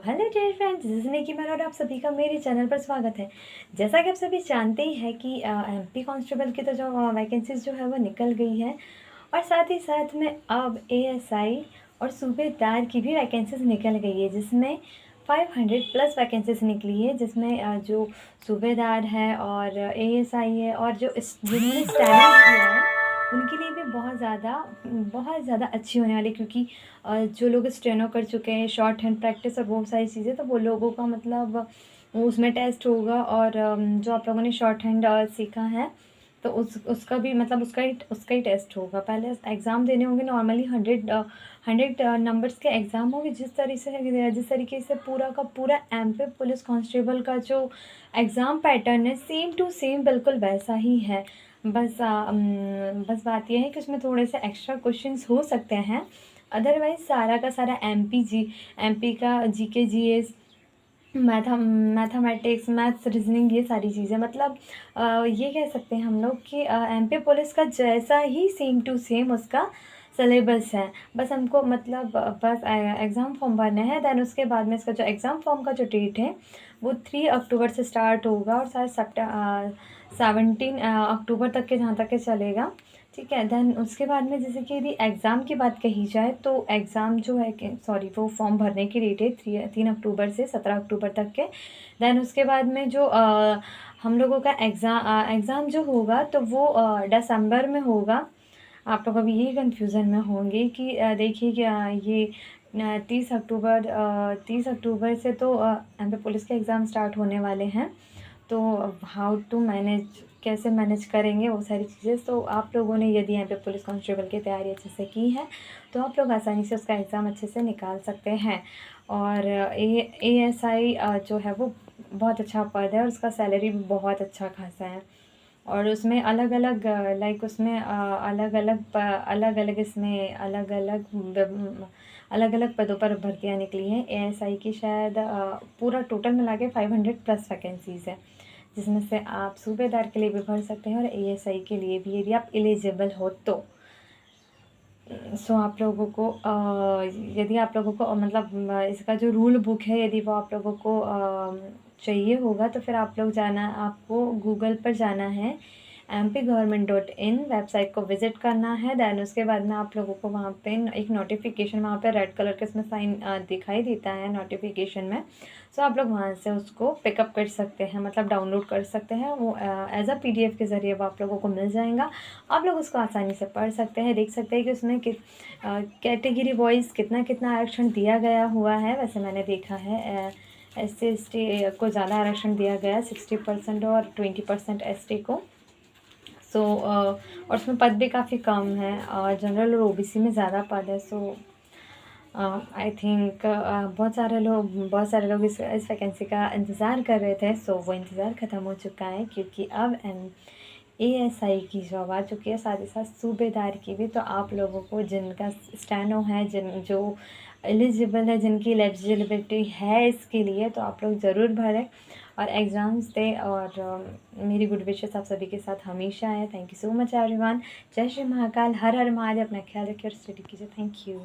Hello dear friends, this is Nikki Man और आप सभी का मेरे चैनल पर स्वागत है। जैसा कि आप सभी जानते ही हैं कि एमपी कांस्टेबल की तो जो वैकेंसीज जो है वो निकल गई है और साथ ही साथ में अब एएसआई और सूबेदार की भी वैकेंसीज निकल गई है, जिसमें 500 प्लस वैकेंसीज निकली है, जिसमें जो सूबेदार है और एएसआई है और जिन्होंने स्टैंडिंग किया है उनके लिए भी बहुत ज़्यादा अच्छी होने वाली, क्योंकि जो लोग स्टेनो कर चुके हैं शॉर्ट हैंड प्रैक्टिस और वो सारी चीज़ें, तो वो लोगों का मतलब वो उसमें टेस्ट होगा। और जो आप लोगों ने शॉर्ट हैंड सीखा है तो उसका भी मतलब उसका ही टेस्ट होगा। पहले एग्ज़ाम देने होंगे, नॉर्मली 100 नंबर्स के एग्ज़ाम होंगे। जिस तरीके से पूरा का पूरा एमपी पुलिस कांस्टेबल का जो एग्ज़ाम पैटर्न है सेम टू सेम बिल्कुल वैसा ही है। बस बात यह है कि उसमें थोड़े से एक्स्ट्रा क्वेश्चंस हो सकते हैं। अदरवाइज़ सारा का सारा एमपी का GK GS mathematics maths reasoning ये सारी चीज़ें मतलब ये कह सकते हैं हम लोग कि एमपी पुलिस का जैसा ही सेम टू सेम उसका सिलेबस है। बस हमको मतलब बस एग्ज़ाम फॉर्म भरना है। दैन उसके बाद में इसका जो एग्ज़ाम फॉर्म का जो डेट है वो 3 अक्टूबर से स्टार्ट होगा और शायद 17 अक्टूबर तक के जहाँ तक के चलेगा। ठीक है। दैन उसके बाद में जैसे कि यदि एग्ज़ाम की बात कही जाए तो एग्ज़ाम जो है कि वो फॉर्म भरने की डेट है 3 अक्टूबर से 17 अक्टूबर तक के। दैन उसके बाद में जो हम लोगों का एग्ज़ाम जो होगा तो वो दिसंबर में होगा। आप लोग अभी ये कन्फ्यूज़न में होंगे कि देखिए कि ये 30 अक्टूबर से तो एमपी पुलिस के एग्ज़ाम स्टार्ट होने वाले हैं, तो हाउ टू मैनेज, कैसे मैनेज करेंगे वो सारी चीज़ें। तो आप लोगों ने यदि यहाँ पे पुलिस कांस्टेबल की तैयारी अच्छे से की है तो आप लोग आसानी से उसका एग्ज़ाम अच्छे से निकाल सकते हैं। और एएसआई जो है वो बहुत अच्छा पद है और उसका सैलरी भी बहुत अच्छा खासा है। और उसमें अलग अलग लाइक उसमें अलग अलग इसमें अलग अलग पदों पर भर्तियाँ निकली हैं। एएसआई की शायद पूरा टोटल मिला के 500 प्लस वैकेंसीज़ है, जिसमें से आप सूबेदार के लिए भी भर सकते हैं और एएसआई के लिए भी यदि आप एलिजिबल हो तो। सो आप लोगों को यदि आप लोगों को मतलब इसका जो रूल बुक है यदि वो आप लोगों को चाहिए होगा तो फिर आपको गूगल पर जाना है, mp government.in वेबसाइट को विज़िट करना है। दैन उसके बाद में आप लोगों को वहाँ पे एक नोटिफिकेशन वहाँ पे रेड कलर के इसमें साइन दिखाई देता है नोटिफिकेशन में। सो आप लोग वहाँ से उसको पिकअप कर सकते हैं, मतलब डाउनलोड कर सकते हैं। वो एज अ पीडीएफ के ज़रिए वो आप लोगों को मिल जाएगा। आप लोग उसको आसानी से पढ़ सकते हैं, देख सकते हैं कि उसमें कैटेगरी वाइज कितना कितना आरक्षण दिया गया हुआ है। वैसे मैंने देखा है SC ST को ज़्यादा आरक्षण दिया गया, 60% और 20% ST को। और उसमें पद भी काफ़ी कम है और जनरल और ओबीसी में ज़्यादा पद है। आई थिंक बहुत सारे लोग इस वैकेंसी का इंतज़ार कर रहे थे। वो इंतज़ार ख़त्म हो चुका है, क्योंकि अब एएसआई की जॉब आ चुकी है, साथ ही साथ सूबेदार की भी। तो आप लोगों को जिनका स्टेनो है, जो एलिजिबल है, जिनकी एलिजिबिलिटी है इसके लिए, तो आप लोग ज़रूर भरें और एग्ज़ाम्स दें। और मेरी गुड विशेस आप सभी के साथ हमेशा है। Thank you so much everyone. जय श्री महाकाल, हर हर महादेव। अपना ख्याल रखिए और स्टडी कीजिए। Thank you.